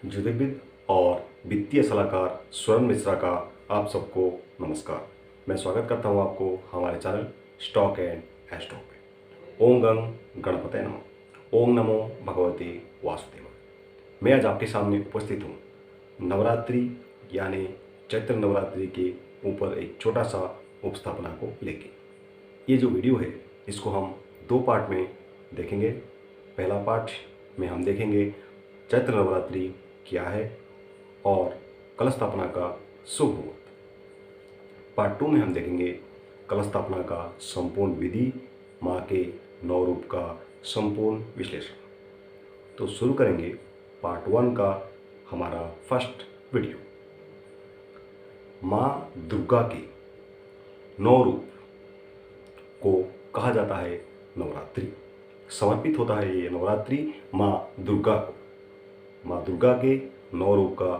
ज्योतिर्विद और वित्तीय सलाहकार स्वर्ण मिश्रा का आप सबको नमस्कार। मैं स्वागत करता हूं आपको हमारे चैनल स्टॉक एंड एस्ट्रो पे। ओम गंग गणपते नमः। ओम नमो भगवते वासुदेव। मैं आज आपके सामने उपस्थित हूं नवरात्रि यानी चैत्र नवरात्रि के ऊपर एक छोटा सा उपस्थापना को लेके। ये जो वीडियो है इसको हम दो पार्ट में देखेंगे। पहला पार्ट में हम देखेंगे चैत्र नवरात्रि क्या है और कलश स्थापना का शुभ मुहूर्त। पार्ट 2 में हम देखेंगे कलश स्थापना का संपूर्ण विधि, माँ के 9 रूप का संपूर्ण विश्लेषण। तो शुरू करेंगे पार्ट 1 का हमारा फर्स्ट वीडियो। माँ दुर्गा के 9 रूप को कहा जाता है नवरात्रि। समर्पित होता है ये नवरात्रि माँ दुर्गा को। माँ दुर्गा के 9 रूप का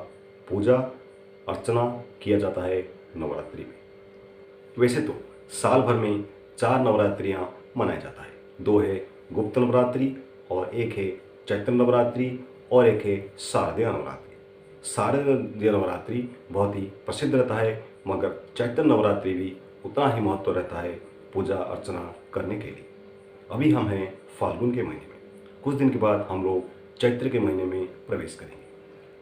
पूजा अर्चना किया जाता है नवरात्रि में। वैसे तो साल भर में 4 नवरात्रियाँ मनाया जाता है। 2 है गुप्त नवरात्रि और 1 है चैत्र नवरात्रि और 1 है शारदीय नवरात्रि। शारदीय नवरात्रि बहुत ही प्रसिद्ध रहता है, मगर चैत्र नवरात्रि भी उतना ही महत्व रहता है पूजा अर्चना करने के लिए। अभी हम हैं फाल्गुन के महीने में, कुछ दिन के बाद हम लोग चैत्र के महीने में प्रवेश करेंगे।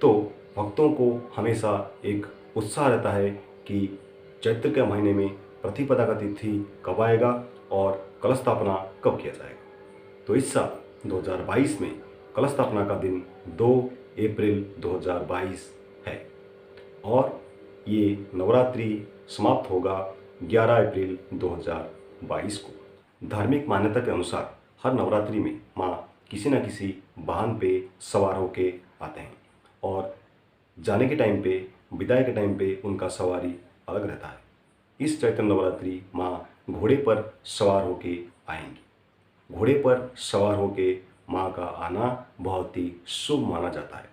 तो भक्तों को हमेशा एक उत्साह रहता है कि चैत्र के महीने में प्रतिपदा का तिथि कब आएगा और कलश स्थापना कब किया जाएगा। तो इस साल 2022 में कलश स्थापना का दिन 2 अप्रैल 2022 है और ये नवरात्रि समाप्त होगा 11 अप्रैल 2022 को। धार्मिक मान्यता के अनुसार हर नवरात्रि में माँ किसी न किसी वाहन पे सवार होके आते हैं और जाने के टाइम पे, विदाई के टाइम पे उनका सवारी अलग रहता है। इस चैत्र नवरात्रि माँ घोड़े पर सवार होके आएंगी। घोड़े पर सवार होके माँ का आना बहुत ही शुभ माना जाता है।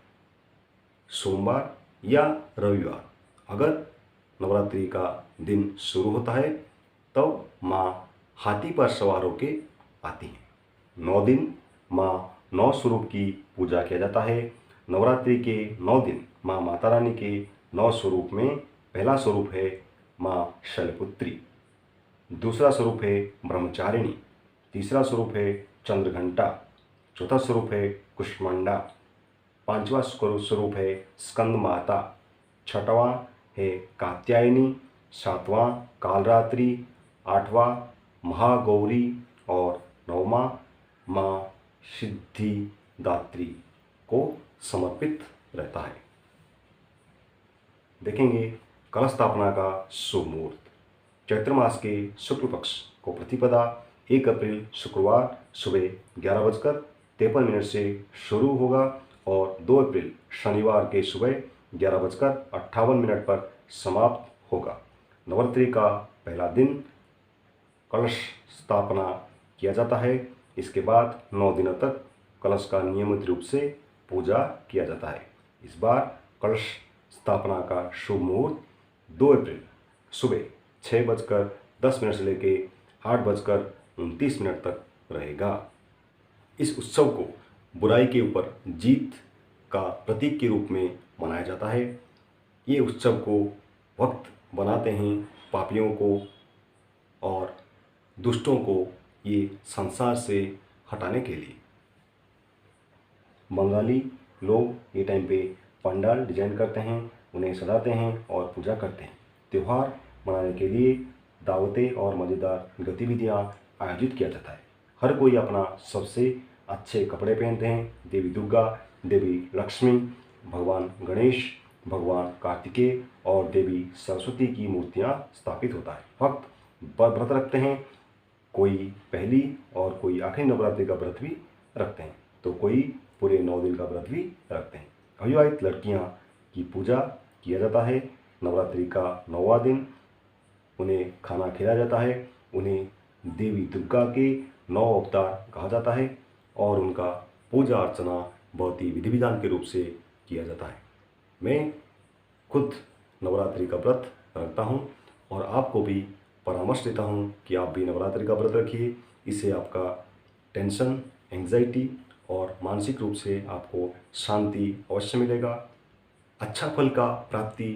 सोमवार या रविवार अगर नवरात्रि का दिन शुरू होता है तब माँ हाथी पर सवार होके आती हैं। 9 दिन माँ 9 स्वरूप की पूजा किया जाता है। नवरात्रि के 9 दिन माँ माता रानी के 9 स्वरूप में पहला स्वरूप है माँ शैलपुत्री, दूसरा स्वरूप है ब्रह्मचारिणी, तीसरा स्वरूप है चंद्रघंटा, चौथा स्वरूप है कुष्मांडा, पांचवा स्वरूप है स्कंद माता, छठवां है कात्यायनी, सातवां कालरात्रि, आठवां महागौरी और नौवां माँ सिद्धिदात्री को समर्पित रहता है। देखेंगे कलश स्थापना का शुभ मुहूर्त। चैत्र मास के शुक्ल पक्ष को प्रतिपदा 1 अप्रैल शुक्रवार सुबह 11:53 से शुरू होगा और 2 अप्रैल शनिवार के सुबह 11:58 पर समाप्त होगा। नवरात्रि का पहला दिन कलश स्थापना किया जाता है। इसके बाद 9 दिनों तक कलश का नियमित रूप से पूजा किया जाता है। इस बार कलश स्थापना का शुभ मुहूर्त 2 अप्रैल सुबह 6:10 से लेके 8:29 तक रहेगा। इस उत्सव को बुराई के ऊपर जीत का प्रतीक के रूप में मनाया जाता है। ये उत्सव को भक्त बनाते हैं पापियों को और दुष्टों को ये संसार से हटाने के लिए। बंगाली लोग ये टाइम पे पंडाल डिजाइन करते हैं, उन्हें सजाते हैं और पूजा करते हैं। त्यौहार मनाने के लिए दावतें और मज़ेदार गतिविधियाँ आयोजित किया जाता है। हर कोई अपना सबसे अच्छे कपड़े पहनते हैं। देवी दुर्गा, देवी लक्ष्मी, भगवान गणेश, भगवान कार्तिकेय और देवी सरस्वती की मूर्तियाँ स्थापित होता है। भक्त व्रत रखते हैं, कोई पहली और कोई आखिरी नवरात्रि का व्रत भी रखते हैं, तो कोई पूरे 9 दिन का व्रत भी रखते हैं। अविवाहित लड़कियां की पूजा किया जाता है। नवरात्रि का 9वां दिन उन्हें खाना खिलाया जाता है। उन्हें देवी दुर्गा के 9 अवतार कहा जाता है और उनका पूजा अर्चना बहुत ही विधि विधान के रूप से किया जाता है। मैं खुद नवरात्रि का व्रत रखता हूँ और आपको भी परामर्श देता हूँ कि आप भी नवरात्रि का व्रत रखिए। इससे आपका टेंशन, एंग्जाइटी और मानसिक रूप से आपको शांति अवश्य मिलेगा। अच्छा फल का प्राप्ति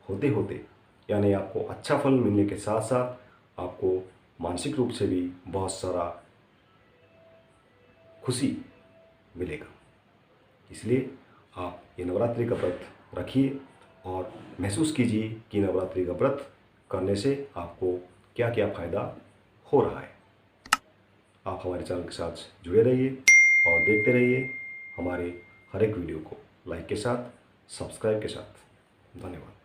होते होते, यानी आपको अच्छा फल मिलने के साथ साथ आपको मानसिक रूप से भी बहुत सारा खुशी मिलेगा। इसलिए आप ये नवरात्रि का व्रत रखिए और महसूस कीजिए कि नवरात्रि का व्रत करने से आपको क्या क्या फ़ायदा हो रहा है। आप हमारे चैनल के साथ जुड़े रहिए और देखते रहिए हमारे हर एक वीडियो को लाइक के साथ, सब्सक्राइब के साथ। धन्यवाद।